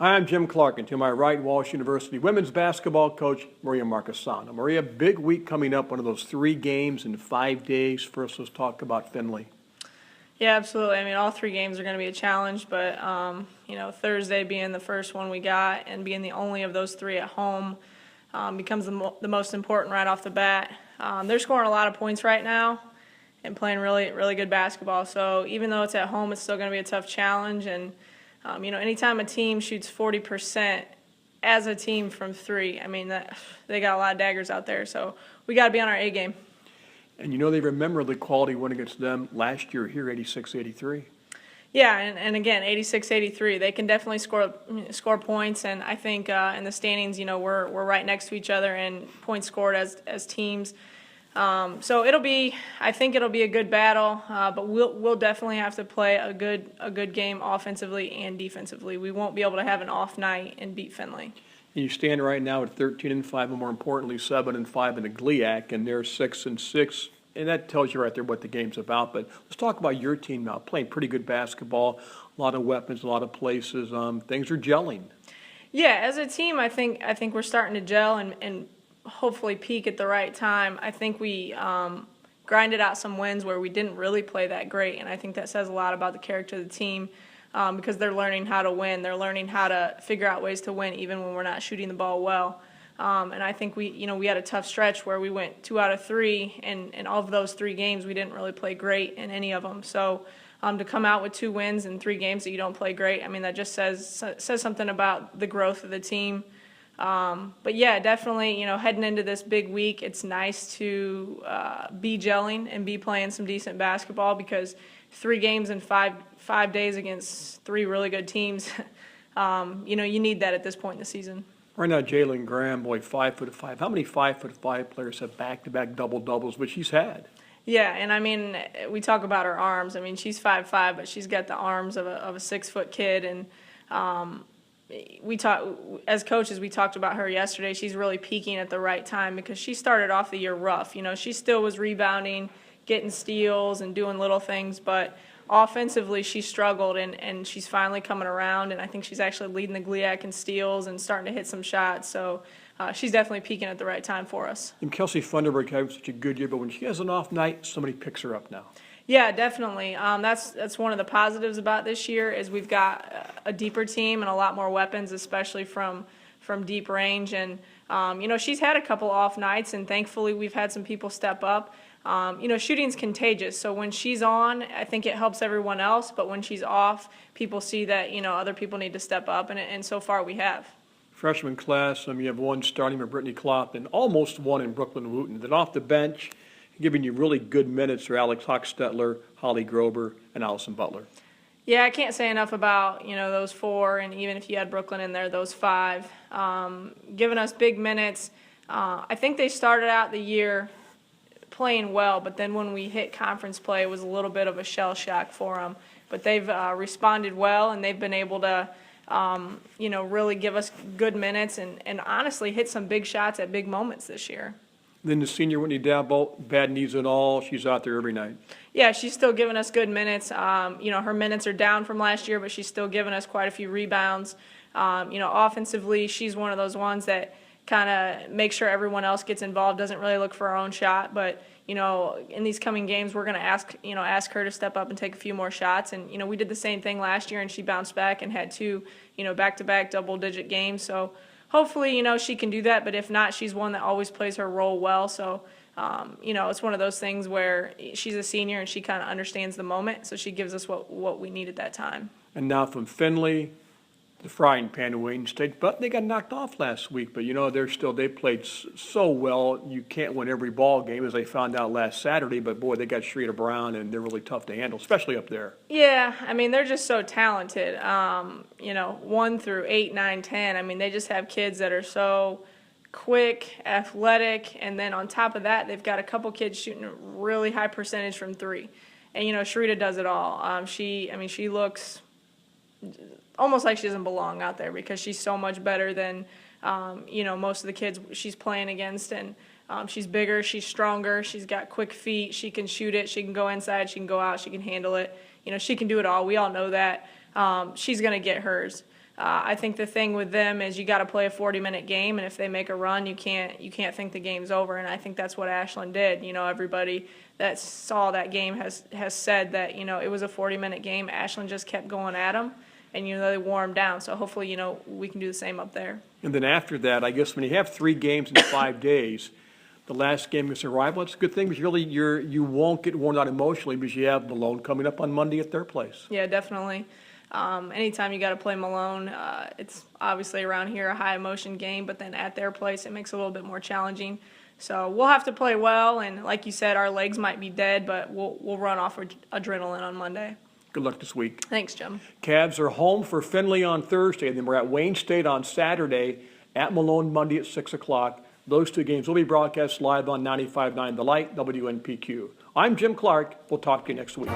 Hi, I'm Jim Clark, and to my right, Walsh University women's basketball coach Maria Marchesano. Maria, big week coming up, one of those 3 games in 5 days. First, let's talk about Findlay. Yeah, absolutely. I mean, all 3 games are going to be a challenge, but, Thursday being the first one we got and being the only of those 3 at home becomes the most important right off the bat. They're scoring a lot of points right now and playing really, really good basketball. So even though it's at home, it's still going to be a tough challenge. And, anytime a team shoots 40% as a team from 3, I mean, they got a lot of daggers out there. So we got to be on our A game. And they remember the quality win against them last year here, 86-83. Yeah, and again, 86-83. They can definitely score points, and I think in the standings, we're right next to each other in points scored as teams. So I think it'll be a good battle, but we'll definitely have to play a good game offensively and defensively. We won't be able to have an off night and beat Findlay. And you stand right now at 13-5, and more importantly, 7-5 in the GLIAC, and they're 6-6. And that tells you right there what the game's about. But let's talk about your team now, playing pretty good basketball, a lot of weapons, a lot of places. Things are gelling. Yeah, as a team, I think we're starting to gel and hopefully peak at the right time. I think we grinded out some wins where we didn't really play that great, and I think that says a lot about the character of the team because they're learning how to win. They're learning how to figure out ways to win even when we're not shooting the ball well. And I think we had a tough stretch where we went 2 out of 3, and of those 3 games, we didn't really play great in any of them. So to come out with 2 wins in 3 games that you don't play great, I mean, that just says something about the growth of the team. But yeah, definitely, heading into this big week, it's nice to be gelling and be playing some decent basketball because 3 games in 5 days against 3 really good teams, you need that at this point in the season. Right now, Jalen Graham, 5'5". How many 5'5" players have back-to-back double-doubles, which he's had? Yeah, and I mean, we talk about her arms. I mean, she's 5'5", but she's got the arms of a 6-foot kid. And as coaches, we talked about her yesterday. She's really peaking at the right time because she started off the year rough. She still was rebounding, getting steals, and doing little things, but offensively, she struggled, and she's finally coming around, and I think she's actually leading the GLIAC in steals and starting to hit some shots. So she's definitely peaking at the right time for us. And Kelsey Funderburg having such a good year, but when she has an off night, somebody picks her up now. Yeah, definitely. That's one of the positives about this year is we've got a deeper team and a lot more weapons, especially from deep range. And she's had a couple off nights, and thankfully we've had some people step up. Shooting's contagious, so when she's on, I think it helps everyone else, but when she's off, people see that, other people need to step up, and so far we have. Freshman class, you have 1 starting with Brittany Klopp and almost 1 in Brooklyn Wooten. Then off the bench, giving you really good minutes are Alex Hochstetler, Holly Grober, and Allison Butler. Yeah, I can't say enough about, those 4, and even if you had Brooklyn in there, those 5, giving us big minutes. I think they started out the year playing well, but then when we hit conference play, it was a little bit of a shell shock for them. But they've responded well, and they've been able to, really give us good minutes and honestly hit some big shots at big moments this year. Then the senior Whitney Dabble, bad knees and all, she's out there every night. Yeah, she's still giving us good minutes. Her minutes are down from last year, but she's still giving us quite a few rebounds. Offensively, she's one of those ones that kind of make sure everyone else gets involved, doesn't really look for her own shot. But, in these coming games, we're going to ask her to step up and take a few more shots. And, we did the same thing last year, and she bounced back and had 2, back-to-back double-digit games. So hopefully, she can do that. But if not, she's one that always plays her role well. So, it's one of those things where she's a senior and she kind of understands the moment. So she gives us what we need at that time. And now from Findlay, the frying pan in Wayne State, but they got knocked off last week. But they played so well. You can't win every ball game, as they found out last Saturday. But boy, they got Sharita Brown, and they're really tough to handle, especially up there. Yeah, I mean they're just so talented. 1 through 8, 9, 10. I mean they just have kids that are so quick, athletic, and then on top of that, they've got a couple kids shooting a really high percentage from 3. And Sharita does it all. She looks almost like she doesn't belong out there because she's so much better than, most of the kids she's playing against. And she's bigger, she's stronger, she's got quick feet, she can shoot it, she can go inside, she can go out, she can handle it. She can do it all. We all know that. She's going to get hers. I think the thing with them is you got to play a 40-minute game, and if they make a run, you can't think the game's over. And I think that's what Ashland did. Everybody that saw that game has said that it was a 40-minute game. Ashland just kept going at them, and they wore them down. So hopefully we can do the same up there. And then after that, I guess when you have 3 games in 5 days, the last game against a rival, it's a good thing because really you won't get worn out emotionally because you have Malone coming up on Monday at their place. Yeah, definitely. Anytime you got to play Malone, it's obviously around here a high emotion game, but then at their place it makes it a little bit more challenging. So we'll have to play well, and like you said, our legs might be dead, but we'll run off adrenaline on Monday. Good luck this week. Thanks, Jim. Cavs are home for Findlay on Thursday, and then we're at Wayne State on Saturday, at Malone Monday at 6 o'clock. Those 2 games will be broadcast live on 95.9 The Light, WNPQ. I'm Jim Clark. We'll talk to you next week.